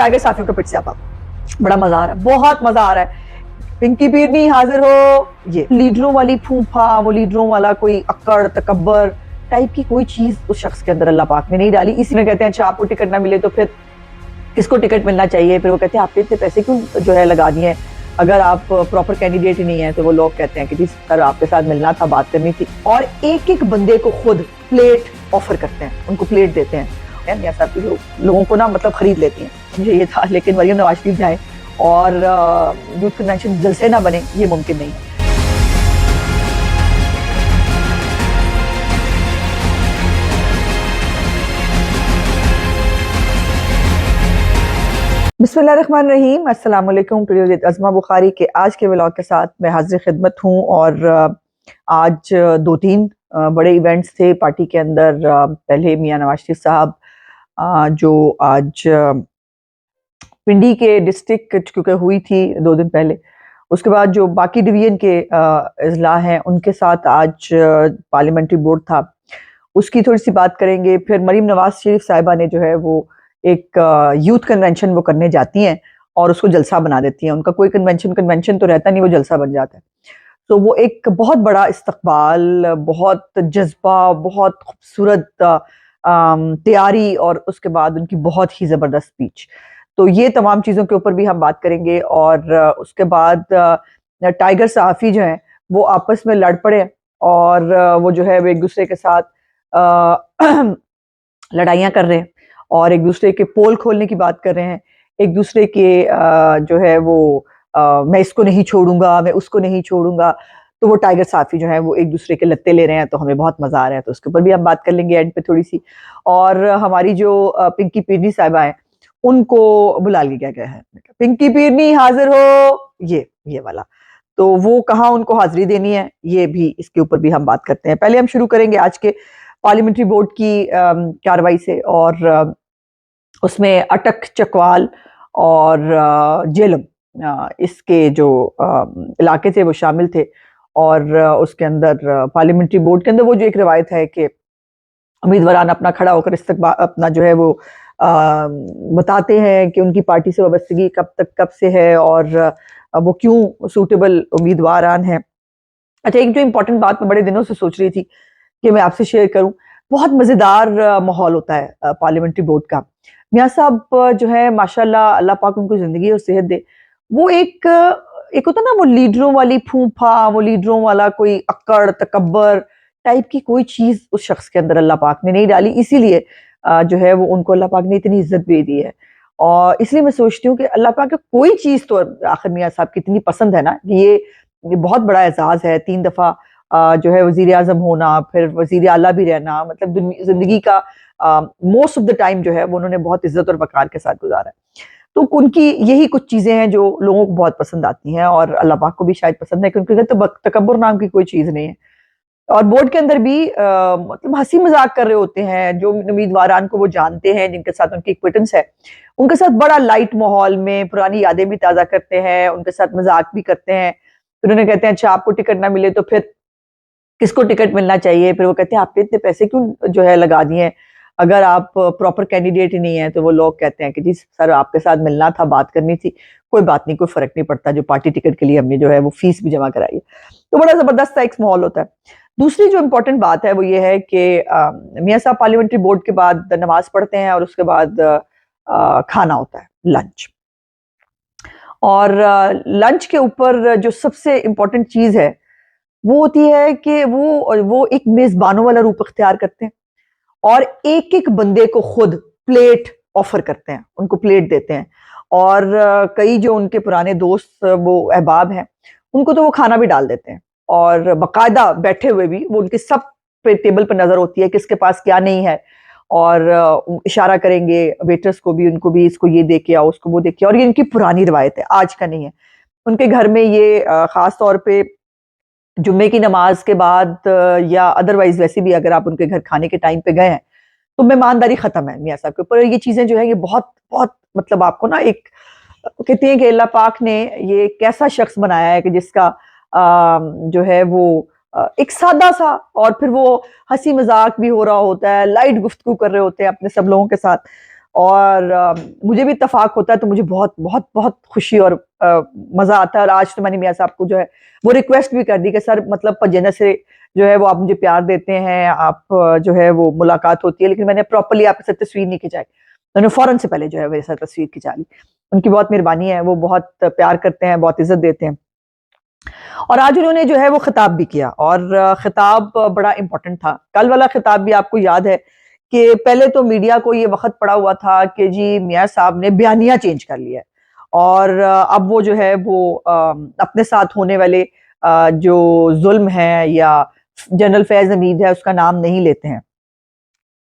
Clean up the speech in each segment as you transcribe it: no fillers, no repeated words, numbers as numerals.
Tiger साफी को पिट से आप बड़ा मजा आ रहा है, बहुत मजा आ रहा है। पिंकी पीरनी हाजिर हो। ये लीडरों वाली फूफा, वो लीडरों वाला कोई अक्कड़ तकब्बर टाइप की कोई चीज उस शख्स के अंदर अल्लाह पाक ने नहीं डाली। इसी में कहते हैं अच्छा आपको टिकट ना मिले तो फिर किसको टिकट मिलना चाहिए, फिर वो कहते हैं आपने इतने पैसे क्यों जो है लगा दिए, अगर आप प्रॉपर कैंडिडेट ही नहीं है तो वो लोग कहते हैं कि जी सर आपके साथ मिलना था, बात करनी थी, और एक एक बंदे को खुद प्लेट ऑफर करते हैं, उनको प्लेट देते हैं। मियां साहब की लोगों को ना मतलब खरीद लेती हैं, मुझे ये था। लेकिन मरियम नवाज शरीफ जाए और यूथ कन्वेंशन जलसे ना बने, ये मुमकिन नहीं है। बिस्मिल्लाहिर्रहमानिर्रहीम, अस्सलाम वालेकुम। अज़मा बुखारी के आज के व्लॉग के साथ मैं हाजिर खिदमत हूँ। और आज दो तीन बड़े इवेंट्स थे पार्टी के अंदर। पहले मियां नवाज शरीफ साहब जो आज पिंडी के डिस्ट्रिक्ट क्योंकि हुई थी 2 दिन पहले, उसके बाद जो बाकी डिवीजन के अजला हैं उनके साथ आज पार्लियामेंट्री बोर्ड था, उसकी थोड़ी सी बात करेंगे। फिर मरीम नवाज शरीफ साहिबा ने जो है वो एक यूथ कन्वेंशन वो करने जाती हैं और उसको जलसा बना देती हैं। उनका कोई कन्वेंशन तो रहता नहीं, वो जलसा बन जाता है। तो वो एक बहुत बड़ा इस्तकबाल, बहुत जज्बा, बहुत खूबसूरत तैयारी, और उसके बाद उनकी बहुत ही ज़बरदस्त स्पीच। तो ये तमाम चीज़ों के ऊपर भी हम बात करेंगे। और उसके बाद टाइगर सहाफ़ी जो हैं वो आपस में लड़ पड़े और वो जो है वो एक दूसरे के साथ लड़ाइयाँ कर रहे हैं और एक दूसरे के पोल खोलने की बात कर रहे हैं, एक दूसरे के जो है वो मैं इसको नहीं छोड़ूंगा, मैं उसको नहीं छोड़ूंगा। तो वो टाइगर साफी जो है वो एक दूसरे के लत्ते ले रहे हैं, तो हमें बहुत मजा आ रहा है। तो उसके ऊपर भी हम बात कर लेंगे एंड पे थोड़ी सी। और हमारी जो पिंकी पीरनी साहिबा है उनको बुला लिया गया है। पिंकी पीरनी हाजिर हो, ये वाला। तो वो कहाँ उनको हाजिरी देनी है, ये भी इसके ऊपर भी हम बात करते हैं। पहले हम शुरू करेंगे आज के पार्लियामेंट्री बोर्ड की कार्रवाई से। और उसमें अटक, चकवाल और जेलम, इसके जो इलाके थे वो शामिल थे। और उसके अंदर पार्लियामेंट्री बोर्ड के अंदर वो जो एक रवायत है कि उम्मीदवारान अपना खड़ा होकर इस्तकबाल अपना जो है वो बताते हैं कि उनकी पार्टी से वाबस्तगी कब से है और वो क्यों सूटेबल उम्मीदवारान हैं। अच्छा, एक जो इम्पोर्टेंट बात मैं बड़े दिनों से सोच रही थी कि मैं आपसे शेयर करूं, बहुत मज़ेदार माहौल होता है पार्लियामेंट्री बोर्ड का। मियां साहब जो है माशाल्लाह, अल्लाह पाक उनको ज़िंदगी और सेहत दे। वो एक होता ना वो लीडरों वाली फूफा, वो लीडरों वाला कोई अक्कड़ तकब्बर टाइप की कोई चीज़ उस शख्स के अंदर अल्लाह पाक ने नहीं डाली। इसीलिए जो है वो उनको अल्लाह पाक ने इतनी इज्जत भी दी है। और इसलिए मैं सोचती हूँ कि अल्लाह पाक को कोई चीज़ तो आखिर मियां साहब की इतनी पसंद है ना कि ये बहुत बड़ा एजाज़ है। 3 दफ़ा जो है वजीर आजम होना, फिर वजीर आला भी रहना, मतलब जिंदगी का मोस्ट ऑफ द टाइम जो है वो उन्होंने बहुत इज्जत और वकार के साथ गुजारा है। तो उनकी यही कुछ चीजें हैं जो लोगों को बहुत पसंद आती हैं और अल्लाह पाक को भी शायद पसंद है, क्योंकि तकब्बुर नाम की कोई चीज नहीं है। और बोर्ड के अंदर भी मतलब हंसी मजाक कर रहे होते हैं, जो उम्मीदवारान को वो जानते हैं, जिनके साथ उनकी एक्विटेंस है, उनके साथ बड़ा लाइट माहौल में पुरानी यादें भी ताज़ा करते हैं, उनके साथ मजाक भी करते हैं। फिर उन्हें कहते हैं अच्छा आपको टिकट ना मिले तो फिर किसको टिकट मिलना चाहिए, फिर वो कहते हैं आपने इतने पैसे क्यों जो है लगा दिए, अगर आप प्रॉपर कैंडिडेट ही नहीं है। तो वो लोग कहते हैं कि जी सर आपके साथ मिलना था, बात करनी थी, कोई बात नहीं, कोई फर्क नहीं पड़ता, जो पार्टी टिकट के लिए हमने जो है वो फीस भी जमा कराई है। तो बड़ा जबरदस्त सा एक माहौल होता है। दूसरी जो इम्पोर्टेंट बात है वो ये है कि मियां साहब पार्लियामेंट्री बोर्ड के बाद नमाज पढ़ते हैं और उसके बाद खाना होता है, लंच। और लंच के ऊपर जो सबसे इम्पोर्टेंट चीज है वो होती है कि वो एक मेजबानों वाला रूप अख्तियार करते हैं और एक एक बंदे को खुद प्लेट ऑफर करते हैं, उनको प्लेट देते हैं। और कई जो उनके पुराने दोस्त वो अहबाब हैं उनको तो वो खाना भी डाल देते हैं, और बाकायदा बैठे हुए भी वो उनके सब पे टेबल पर नजर होती है किसके पास क्या नहीं है। और इशारा करेंगे वेटर्स को भी, उनको भी, इसको ये दे के आओ, उसको वो दे के आओ। और ये इनकी पुरानी रवायत है, आज का नहीं है। उनके घर में ये खास तौर पे जुम्मे की नमाज के बाद या अदरवाइज वैसे भी अगर आप उनके घर खाने के टाइम पे गए हैं तो मेहमानदारी खत्म है मियां साहब के ऊपर। ये चीजें जो है ये बहुत बहुत मतलब आपको ना एक कहते हैं कि अल्लाह पाक ने ये कैसा शख्स बनाया है कि जिसका जो है वो एक सादा सा, और फिर वो हंसी मजाक भी हो रहा होता है, लाइट गुफ्तगू कर रहे होते हैं अपने सब लोगों के साथ। और मुझे भी इत्तेफाक होता है तो मुझे बहुत बहुत बहुत खुशी और मजा आता है। और आज तो मैंने मियाँ साहब को जो है वो रिक्वेस्ट भी कर दी कि सर मतलब पजेना से जो है वो आप मुझे प्यार देते हैं, आप जो है वो मुलाकात होती है, लेकिन मैंने प्रॉपरली आपके साथ तस्वीर नहीं खिंचाई। उन्होंने फौरन से पहले जो है मेरे साथ तस्वीर खिंचा ली। उनकी बहुत मेहरबानी है, वो बहुत प्यार करते हैं, बहुत इज्जत देते हैं। और आज उन्होंने जो है वो खिताब भी किया, और खिताब बड़ा इंपॉर्टेंट था। कल वाला खिताब भी आपको याद है कि पहले तो मीडिया को ये वक्त पड़ा हुआ था कि जी मियाँ साहब ने बयानिया चेंज कर लिया है, और अब वो जो है वो अपने साथ होने वाले जो जुल्म है या जनरल फैज हमीद है उसका नाम नहीं लेते हैं।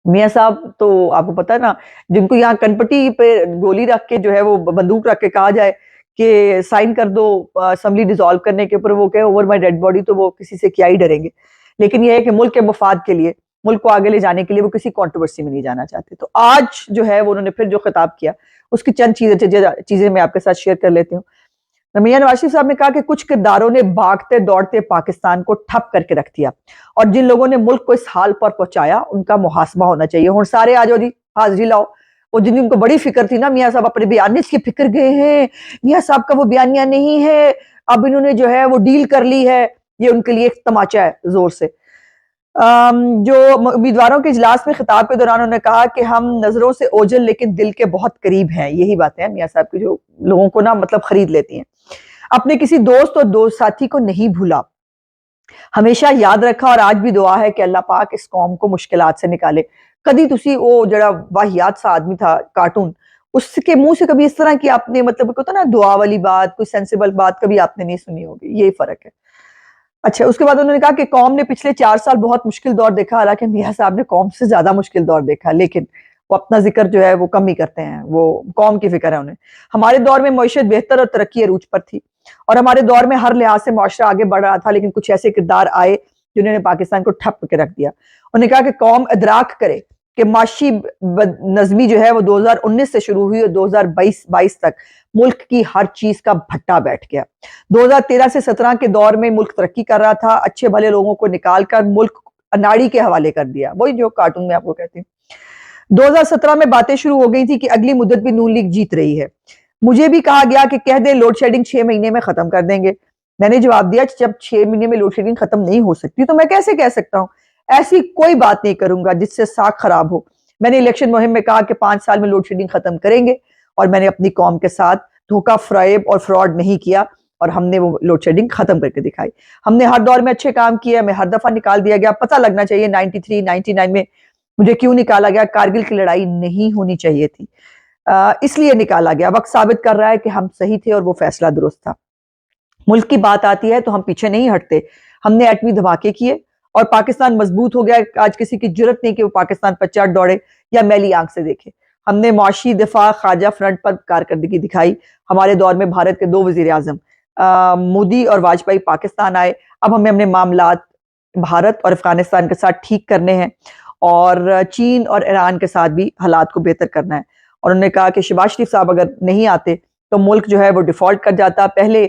मियाँ साहब तो आपको पता है ना, जिनको यहाँ कनपट्टी पे गोली रख के जो है वो बंदूक रख के कहा जाए कि साइन कर दो असेंबली डिसॉल्व करने के ऊपर, वो कहे ओवर माय डेड बॉडी, तो वो किसी से क्या ही डरेंगे। लेकिन ये है कि मुल्क के मफाद के लिए, मुल्क को आगे ले जाने के लिए वो किसी कंट्रोवर्सी में नहीं जाना चाहते। तो आज जो है वो उन्होंने फिर जो खिताब किया उसकी चंद चीजें मैं आपके साथ शेयर कर लेती हूँ। मियां नवाज शरीफ साहब ने कहा कि कुछ किरदारों ने भागते दौड़ते पाकिस्तान को ठप करके रख दिया, और जिन लोगों ने मुल्क को इस हाल पर पहुंचाया उनका मुहासबा होना चाहिए। हुण सारे आ जाओ जी, हाजिरी लाओ। वो जिनको बड़ी फिक्र थी ना, मियाँ साहब अपने बयानी की फिक्र गए हैं, मियाँ साहब का वो बयानिया नहीं है, अब इन्होंने जो है वो डील कर ली है, ये उनके लिए एक तमाचा है जोर से। जो उम्मीदवारों के इजलास में खिताब के दौरान उन्होंने कहा कि हम नजरों से ओझल लेकिन दिल के बहुत करीब हैं। यही बातें हैं मियाँ साहब की जो लोगों को ना मतलब खरीद लेती हैं। अपने किसी दोस्त और दोस्त साथी को नहीं भूला, हमेशा याद रखा, और आज भी दुआ है कि अल्लाह पाक इस कौम को मुश्किलात से निकाले। कभी तुसी वो जरा वाहियात सा आदमी था कार्टून, उसके मुंह से कभी इस तरह की आपने मतलब होता ना दुआ वाली बात, कोई सेंसिबल बात कभी आपने नहीं सुनी होगी, यही फर्क है। अच्छा, उसके बाद उन्होंने कहा कि कौम ने पिछले 4 साल बहुत मुश्किल दौर देखा, हालांकि मियाँ साहब ने कौम से ज्यादा मुश्किल दौर देखा, लेकिन वो अपना जिक्र जो है वो कम ही करते हैं, वो कौम की फिक्र है उन्हें। हमारे दौर में मईशत बेहतर और तरक्की अरूज पर थी, और हमारे दौर में हर लिहाज से मुआशरा आगे बढ़ रहा था, लेकिन कुछ ऐसे किरदार आए जिन्होंने पाकिस्तान को ठप के रख दिया। उन्होंने कहा कि कौम इदराक करे कि माशी नजमी जो है वो 2019 से शुरू हुई और 2022 तक मुल्क की हर चीज का भट्टा बैठ गया। 2013 से 17 के दौर में मुल्क तरक्की कर रहा था, अच्छे भले लोगों को निकाल कर मुल्क अनाड़ी के हवाले कर दिया, वही जो कार्टून में आपको कहती हूँ। 2017 में बातें शुरू हो गई थी कि अगली मुद्दत भी नून लीग जीत रही है। मुझे भी कहा गया कि कह दे लोड शेडिंग 6 महीने में खत्म कर देंगे। मैंने जवाब दिया जब 6 महीने में लोड शेडिंग खत्म नहीं हो सकती तो मैं कैसे कह सकता हूँ, ऐसी कोई बात नहीं करूंगा जिससे साख खराब हो। मैंने इलेक्शन मुहिम में कहा कि 5 साल में लोड शेडिंग खत्म करेंगे, और मैंने अपनी कौम के साथ धोखा, फ्रेब और फ्रॉड नहीं किया, और हमने वो लोड शेडिंग खत्म करके दिखाई। हमने हर दौर में अच्छे काम किए, हमें हर दफा निकाल दिया गया। पता लगना चाहिए 93, 99 में मुझे क्यों निकाला गया। कारगिल की लड़ाई नहीं होनी चाहिए थी, इसलिए निकाला गया। वक्त साबित कर रहा है कि हम सही थे और वो फैसला दुरुस्त था। मुल्क की बात आती है तो हम पीछे नहीं हटते। हमने एटमी धमाके किए और पाकिस्तान मजबूत हो गया। आज किसी की जरूरत नहीं कि वो पाकिस्तान पर चढ़ दौड़े या मैली आंख से देखे। हमने मुआशी, दिफा, खारजा फ्रंट पर कारकर्दगी दिखाई। हमारे दौर में भारत के 2 वजीर आजम मोदी और वाजपेयी पाकिस्तान आए। अब हमें अपने मामलात भारत और अफगानिस्तान के साथ ठीक करने हैं, और चीन और ईरान के साथ भी हालात को बेहतर करना है। और उन्होंने कहा कि शहबाज शरीफ साहब अगर नहीं आते तो मुल्क जो है वो डिफॉल्ट कर जाता। पहले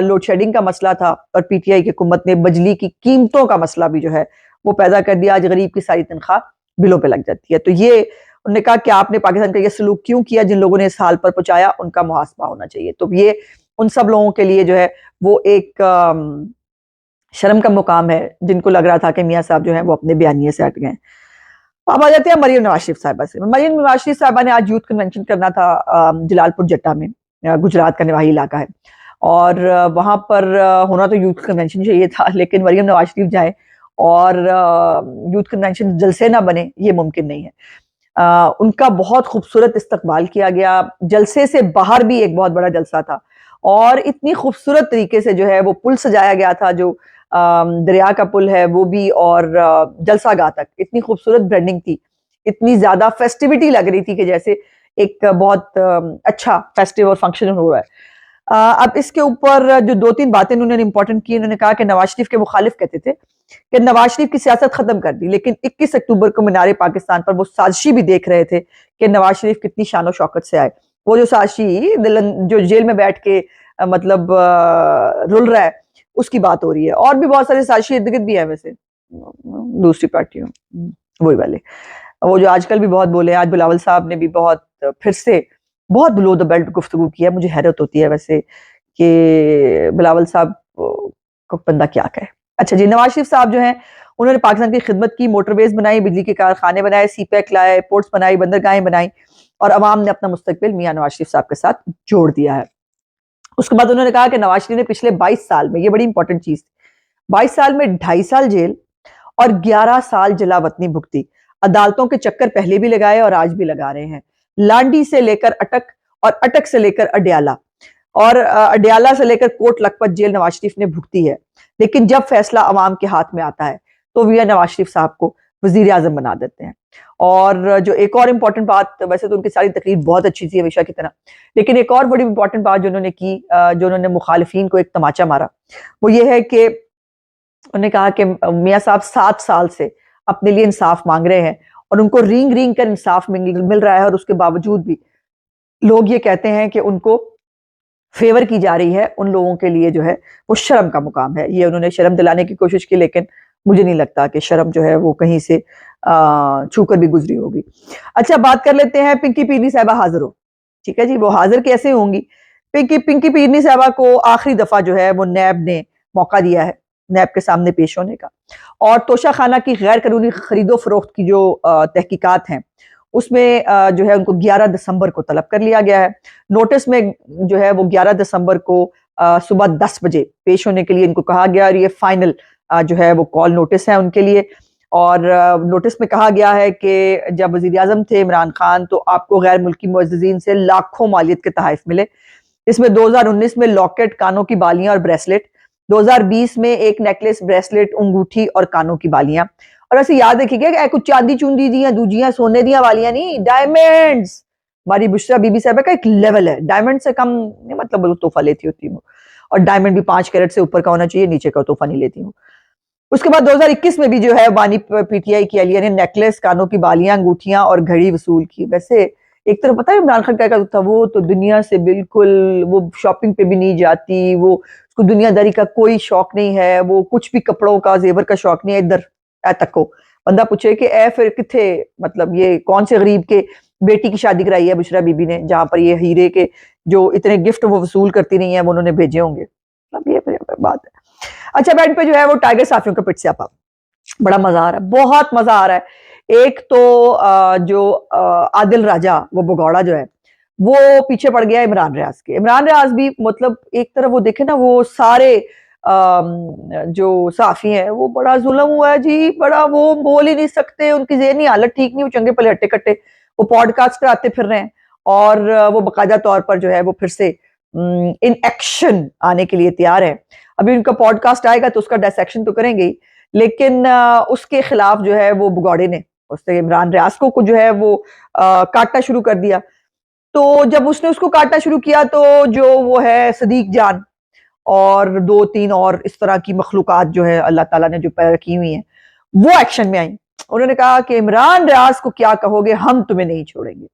लोड शेडिंग का मसला था, और पीटीआई की हुकूमत ने बिजली की कीमतों का मसला भी जो है वो पैदा कर दिया। आज गरीब की सारी तनख्वाह बिलों पे लग जाती है। तो ये उन्होंने कहा कि आपने पाकिस्तान का ये सलूक क्यों किया, जिन लोगों ने इस हाल पर पहुंचाया उनका मुहासबा होना चाहिए। तो ये उन सब लोगों के लिए जो है वो एक शर्म का मुकाम है जिनको लग रहा था कि मियाँ साहब जो है वो अपने बयानिए से हट गए। अब आ जाते हैं मरियम नवाज शरीफ साहिबा से। मरियम नवाज शरीफ साहिबा ने आज यूथ कन्वेंशन करना था जलालपुर जट्टा में, गुजरात का निवाही इलाका है, और वहां पर होना तो यूथ कन्वेंशन चाहिए था, लेकिन मरियम नवाज शरीफ जाए और यूथ कन्वेंशन जलसे ना बने, ये मुमकिन नहीं है। उनका बहुत खूबसूरत इस्तकबाल किया गया। जलसे से बाहर भी एक बहुत बड़ा जलसा था, और इतनी खूबसूरत तरीके से जो है वो पुल सजाया गया था, जो दरिया का पुल है वो भी, और जलसा गाह तक इतनी खूबसूरत ब्रांडिंग थी, इतनी ज्यादा फेस्टिविटी लग रही थी कि जैसे एक बहुत अच्छा फेस्टिवल फंक्शन हो रहा है। अब इसके ऊपर जो 2-3 बातें उन्होंने इंपॉर्टेंट की। उन्होंने कहा कि नवाज शरीफ के मुखालिफ कहते थे कि नवाज शरीफ की सियासत खत्म कर दी, लेकिन 21 अक्टूबर को मीनारे पाकिस्तान पर वो साजिशी भी देख रहे थे कि नवाज शरीफ कितनी शान शौकत से आए। वो जो साजिशी जो जेल में बैठ के मतलब रुल रहा है उसकी बात हो रही है, और भी बहुत सारे साजिशी इर्द गिर्द भी है वैसे दूसरी पार्टियों, वही वाले। वो जो आजकल भी बहुत बोले, आज बिलावल साहब ने भी बहुत फिर से बहुत बिलो द बेल्ट गुफ्तगू किया। मुझे हैरत होती है वैसे कि बिलावल साहब को बंदा क्या कहे। अच्छा जी, नवाज शरीफ साहब जो हैं उन्होंने पाकिस्तान की खिदमत की, मोटरवेज बनाई, बिजली के कारखाने बनाए, सीपैक लाए, पोर्ट्स बनाई, बंदरगाहें बनाई और अवाम ने अपना मुस्तकबिल मियां नवाज शरीफ साहब के साथ जोड़ दिया है। उसके बाद उन्होंने कहा कि नवाज शरीफ ने पिछले 22 साल में, ये बड़ी इंपॉर्टेंट चीज, 22 साल में 2.5 साल जेल और 11 साल जलावतनी भुगती। अदालतों के चक्कर पहले भी लगाए और आज भी लगा रहे हैं। लांडी से लेकर अटक और अटक से लेकर अडयाला और अडयाला से लेकर कोट लखपत जेल नवाज शरीफ ने भुगती है। लेकिन जब फैसला अवाम के हाथ में आता है तो मियां नवाज शरीफ साहब को वजीर आजम बना देते हैं। और जो एक और इम्पोर्टेंट बात, वैसे तो उनकी सारी तकरीर बहुत अच्छी थी हमेशा की तरह, लेकिन एक और बड़ी इंपॉर्टेंट बात जो उन्होंने की, जो उन्होंने मुखालिफिन को एक तमाचा मारा, वो ये है कि उन्होंने कहा कि मियां साहब 7 साल से अपने लिए इंसाफ मांग रहे हैं और उनको रींग रींग कर इंसाफ मिल रहा है और उसके बावजूद भी लोग ये कहते हैं कि उनको फेवर की जा रही है। उन लोगों के लिए जो है वो शर्म का मुकाम है। ये उन्होंने शर्म दिलाने की कोशिश की, लेकिन मुझे नहीं लगता कि शर्म जो है वो कहीं से छूकर भी गुजरी होगी। अच्छा, बात कर लेते हैं पिंकी पीरनी साहबा हाजिर हो। ठीक है जी, वो हाजिर कैसे होंगी? पिंकी पीरनी साहबा को आखिरी दफा जो है वो नैब ने मौका दिया है नैब के सामने पेश होने का। और तोशा खाना की गैर कानूनी खरीदो फरोख्त की जो तहकीकात हैं उसमें जो है उनको 11 दिसंबर को तलब कर लिया गया है। नोटिस में जो है वो 11 दिसंबर को सुबह 10 बजे पेश होने के लिए इनको कहा गया और ये फाइनल जो है वो कॉल नोटिस है उनके लिए। और नोटिस में कहा गया है कि जब वजीर आजम थे इमरान खान तो आपको गैर मुल्की मुअज्जिज़ीन से लाखों मालियत के तहाइफ मिले। इसमें 2019 में लॉकेट, कानों की बालियां और ब्रेसलेट, 2020 में एक नेकलेस, ब्रेसलेट, अंगूठी और कानों की बालियां। और ऐसे याद रखिएगा कि कुछ चांदी चूंदी दियां दूजियां सोने दियां वालियां नहीं, डायमंड्स। हमारी बुशरा बीबी साहब का एक लेवल है, डायमंड से कम नहीं, मतलब वो तोहफा लेती होती हूँ और डायमंड भी 5 कैरेट से ऊपर का होना चाहिए, नीचे का तोहफा नहीं लेती हूँ। उसके बाद 2021 में भी जो है बानी पीटीआई की अलिया ने नेकलेस, कानों की बालियां, अंगूठियां और घड़ी वसूल की। वैसे एक तरफ पता है इमरान खान क्या था, वो तो दुनिया से बिल्कुल, वो शॉपिंग पे भी नहीं जाती, वो उसको दुनियादारी का कोई शौक नहीं है, वो कुछ भी कपड़ों का जेवर का शौक नहीं है। इधर तक को बंदा पूछे कि ए फिर किथे, मतलब ये कौन से गरीब के बेटी की शादी कराई है बुशरा बीबी ने जहां पर ये हीरे के जो इतने गिफ्ट वो वसूल करती नहीं है वो उन्होंने भेजे होंगे। मतलब ये बात है। अच्छा, बैंड पे जो है वो टाइगर साफियों का पिट से आपा, बड़ा मजा आ रहा है, बहुत मजा आ रहा है। एक तो जो आदिल राजा वो भगौड़ा जो है वो पीछे पड़ गया इमरान रियाज के। इमरान रियाज भी मतलब एक तरफ वो देखे ना, वो सारे जो साफी हैं वो बड़ा जुल्म हुआ है जी, बड़ा वो बोल ही नहीं सकते, उनकी ज़हनी हालत ठीक नहीं, वो चंगे पले हट्टे कट्टे वो पॉडकास्ट कराते फिर रहे हैं और वो बाकायदा तौर पर जो है वो फिर से इन एक्शन आने के लिए तैयार है। अभी उनका पॉडकास्ट आएगा तो उसका डिसेक्शन तो करेंगे ही, लेकिन उसके खिलाफ जो है वो भगौड़े ने उसने इमरान रियाज को जो है वो काटना शुरू कर दिया। तो जब उसने उसको काटना शुरू किया तो जो वो है सदीक जान और 2-3 और इस तरह की मखलूकात जो है अल्लाह ताला ने जो पैदा रखी हुई हैं वो एक्शन में आई। उन्होंने कहा कि इमरान रियाज को क्या कहोगे, हम तुम्हें नहीं छोड़ेंगे।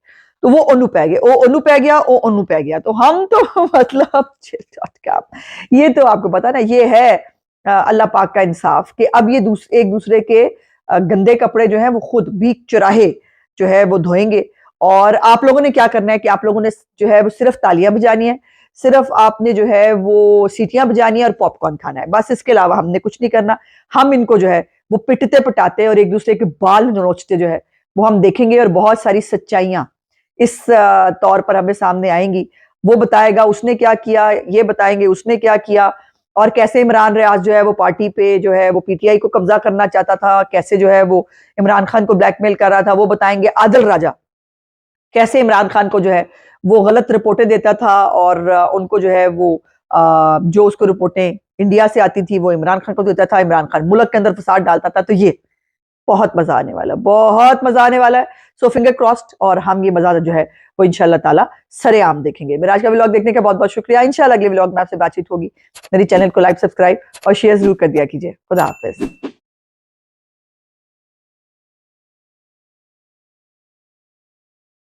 तो वो ओनू पै गए, ओ ओनू पै गया, ओ ओनू पै गया, तो हम तो मतलब क्या, ये तो आपको पता ना, ये है अल्लाह पाक का इंसाफ कि अब ये एक दूसरे के गंदे कपड़े जो है वो खुद बीच चौराहे जो है वो धोएंगे। और आप लोगों ने क्या करना है कि आप लोगों ने जो है वो सिर्फ तालियां बजानी है, सिर्फ आपने जो है वो सीटियां बजानी है और पॉपकॉर्न खाना है, बस इसके अलावा हमने कुछ नहीं करना। हम इनको जो है वो पिटते पटाते और एक दूसरे के बाल नोचते जो है वो हम देखेंगे और बहुत सारी सच्चाइयां इस तौर पर हमें सामने आएंगी। वो बताएगा उसने क्या किया, ये बताएंगे उसने क्या किया, और कैसे इमरान रियाज जो है वो पार्टी पे जो है वो पीटीआई को कब्जा करना चाहता था, कैसे जो है वो इमरान खान को ब्लैकमेल कर रहा था। वो बताएंगे आदिल राजा कैसे इमरान खान को जो है वो गलत रिपोर्टें देता था और उनको जो है वो जो उसको रिपोर्टें इंडिया से आती थी वो इमरान खान को देता था, इमरान खान मुल्क के अंदर फसाद डालता था। तो ये बहुत मजा आने वाला, बहुत मजा आने वाला है। सो फिंगर क्रॉस्ड, और हम ये मजा जो है वो इंशाल्लाह ताला सरेआम देखेंगे। मेरा आज का व्लॉग देखने का बहुत बहुत शुक्रिया। इंशाल्लाह अगले व्लॉग में आपसे बातचीत होगी। मेरी चैनल को लाइक, सब्सक्राइब और शेयर जरूर कर दिया कीजिए। खुदा हाफिज।